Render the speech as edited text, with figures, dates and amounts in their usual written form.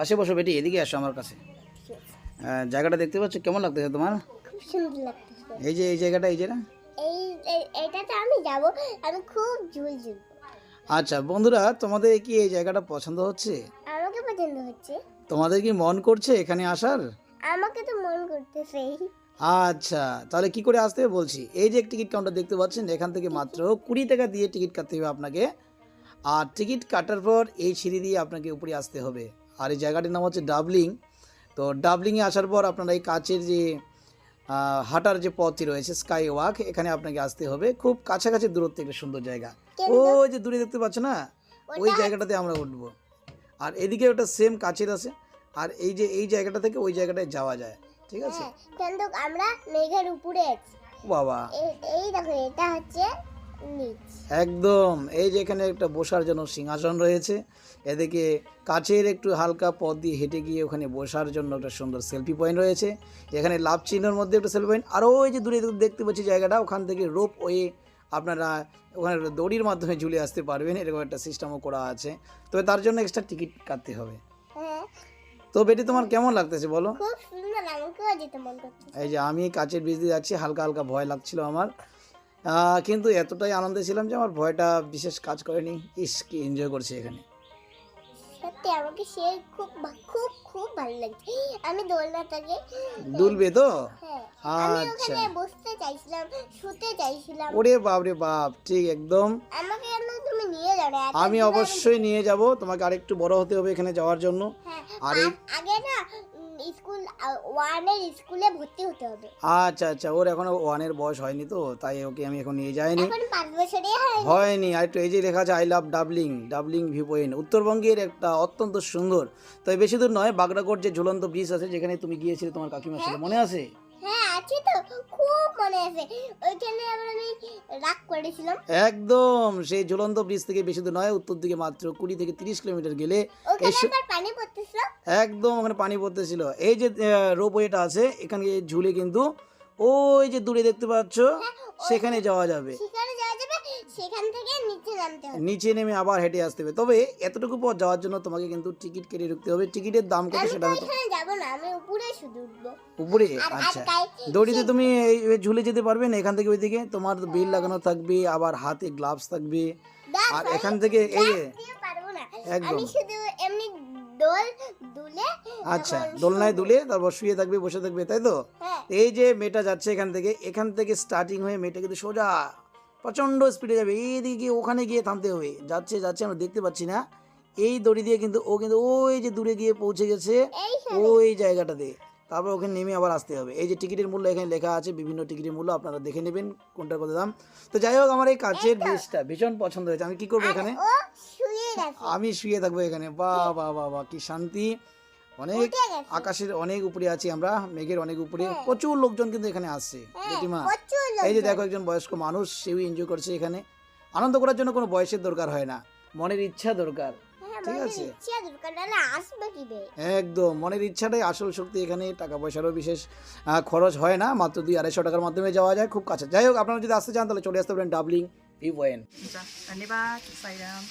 পাশে বসো বেটি, এদিকে আসো আমার কাছে। জায়গাটা দেখতে পাচ্ছ কেমন লাগতেছে তোমার? খুব সুন্দর লাগতেছে। এই যে এই জায়গাটা, এই যে না, এইটাতে আমি যাব, আমি খুব ঝুলঝুল। আচ্ছা বন্ধুরা, তোমাদের কি এই জায়গাটা পছন্দ হচ্ছে? আমাকে পছন্দ হচ্ছে। তোমাদের কি মন করছে এখানে আসার? আমাকে তো মন করতেছে। আচ্ছা, তাহলে কি করে আসতে হবে বলছি। এই যে টিকিট কাউন্টার দেখতে পাচ্ছেন, এখান থেকে মাত্র 20 টাকা দিয়ে টিকিট কাটতে হবে আপনাকে। আর টিকিট কাটার পর এই সিঁড়ি দিয়ে আপনাকে উপরে আসতে হবে। আর এই জায়গাটির নাম হচ্ছে ডাবলিং। তো ডাবলিংয়ে আসার পর আপনারা এই কাচের যে হাঁটার যে পথটি রয়েছে স্কাই ওয়াক, এখানে আপনাকে আসতে হবে। খুব কাছাকাছি দূরত্বে একটা সুন্দর জায়গা। ওই যে দূরে দেখতে পাচ্ছ না, ওই জায়গাটাতে আমরা উঠবো। আর এদিকে ওটা সেম কাচের আছে। আর এই যে এই জায়গাটা থেকে ওই জায়গাটায় যাওয়া যায়, ঠিক আছে? কিন্তু আমরা মেঘের উপরে আছি। বাবা, এই দেখো, এটা হচ্ছে নিচ। একদম এই যে এখানে একটা বসার জন্য সিংহাসন রয়েছে। এদিকে কাছের একটু হালকা পথ দিয়ে হেঁটে গিয়ে ওখানে বসার জন্য একটা সুন্দর সেলফি পয়েন্ট রয়েছে। এখানে লাভ চিহ্নের মধ্যে একটা সেলফি পয়েন্ট। আর ওই যে দূরে দেখতে পাচ্ছি জায়গাটা, ওখান থেকে রোপ ওয়ে আপনারা ওখানে দড়ির মাধ্যমে ঝুলে আসতে পারবেন, এরকম একটা সিস্টেমও করা আছে। তবে তার জন্য এক্সট্রা টিকিট কাটতে হবে। হ্যাঁ, তো বেটি তোমার কেমন লাগতেছে বলো? খুব সুন্দর, আমাকেও যেতে মন করছে। এই যে আমি কাচের ব্রিজ দিয়ে যাচ্ছি, হালকা হালকা ভয় লাগছিল আমার, কিন্তু এতটাই আনন্দে ছিলাম যে আমার ভয়টা বিশেষ কাজ করেনি। ইস, কি এনজয় করছি এখানে। সত্যি আমাকে সে খুব খুব খুব ভালো লাগছে। আমি দোলনাটাকে দুলবে তো? হ্যাঁ, আমি আচ্ছা, ওখানে বসতে চাইছিলাম, শুতে চাইছিলাম। ওরে বাপ রে বাপ, ঠিক একদম। আমাকে কেন তুমি নিয়ে যাও না? আমি অবশ্যই নিয়ে যাব, তোমাকে আরেকটু বড় হতে হবে এখানে যাওয়ার জন্য। হ্যাঁ, আর এই আগে না স্কুল ওয়ানের স্কুলে ভর্তি হতে হবে। আচ্ছা আচ্ছা, ওর এখনো 1-এর বয়স হয়নি, তো তাই ওকে আমি এখন নিয়ে যাইনি। এখন 5 বছরের হয়। হয়নি। আর একটু এই যে লেখা আছে I love doubling, doubling view point, উত্তরবঙ্গের একটা অত্যন্ত সুন্দর। তবে বেশি দূর নয়, বাগড়াকোট যে ঝুলন্ত ব্রিজ আছে যেখানে তুমি গিয়েছিলে তোমার কাকিমার সাথে, মনে আছে? হ্যাঁ, আছে তো, খুব মনে আছে। ওইখানে আবার আমি রাগ করেছিলাম। একদম সেই ঝুলন্ত ব্রিজ থেকে বেশি দূর নয়, উত্তর দিকে মাত্র 20 থেকে 30 কিলোমিটার গেলে ওখানে আবার পানি পড়তেছিল। একদম ওখানে পানি পড়তেছিল। এই যে রোপওয়েটা আছে, এখানে ঝুলে কিন্তু ওই যে দূরে দেখতে পাচ্ছ সেখানে যাওয়া যাবে। সেখানে যাওয়া যাবে, সেখান থেকে নিচে নামতে হবে। নিচে নেমে আবার হেঁটে আসতে হবে। তবে এতটুকু পথ যাওয়ার জন্য তোমাকে কিন্তু টিকিট কেটে ঢুকতে হবে। টিকিটের দাম কত আমি সেটা তো আমি এখানে যাব না, আমি উপরে শুধু উঠবো। উপরে? আর আচ্ছা, গায়ে দড়িতে তুমি এই ঝুলে যেতে পারবে না এখান থেকে ওইদিকে, তোমার বেল লাগানো থাকবে, আবার হাতে গ্লাভস থাকবে। আর এখান থেকে এই যে দিয়ে পারবো না। একদম, আমি শুধু এমনি দোল দুলে। আচ্ছা, দোলনায় দুলে তারপর শুয়ে থাকবে, বসে থাকবে, তাই তো? হ্যাঁ, এই যে মেয়েটা যাচ্ছে এখান থেকে স্টার্টিং হয়ে মেয়েটা কিন্তু সোজা প্রচণ্ড স্পিডে যাবে, এইদিকে গিয়ে ওখানে গিয়ে থামতে হবে। যাচ্ছে যাচ্ছে, আমরা দেখতে পাচ্ছি না। এই দড়ি দিয়ে কিন্তু ও কিন্তু ওই যে দূরে গিয়ে পৌঁছে গেছে ওই জায়গাটাতে। তারপর ওখানে নেমে আবার আসতে হবে। এই যে টিকিটের মূল্য এখানে লেখা আছে, বিভিন্ন টিকিটের মূল্য আপনারা দেখে নেবেন কোনটার কত দাম। তো যাই হোক, আমার এই কাচের ব্রিজটা ভীষণ পছন্দ হয়েছে। আমি কি করবো এখানে? ও শুয়ে গেছে। আমি শুয়ে থাকবো এখানে। বাহ বাহ বাহ বাহ, কি শান্তি! অনেক উঠে গেছে। আকাশের অনেক উপরে আছি আমরা, মেঘের অনেক উপরে। প্রচুর লোকজন কিন্তু এখানে আসছে জেঠিমা। প্রচুর এই যে দেখো, একজন বয়স্ক মানুষ, সেও এনজয় করছে এখানে। আনন্দ করার জন্য কোনো বয়সের দরকার হয় না, মনের ইচ্ছা দরকার, ঠিক আছে? ইচ্ছা দরকার না, আসবে কি বে? একদম মনের ইচ্ছাটাই আসল শক্তি এখানে। টাকা পয়সারও বিশেষ খরচ হয় না, মাত্র 200-250 টাকার মাধ্যমে যাওয়া যায়, খুব কাছে। যাই হোক, আপনারা যদি আসতে চান তাহলে চলে আসতে পারেন ডাবলিং ভিউ পয়েন্ট। ধন্যবাদ সাইরাম।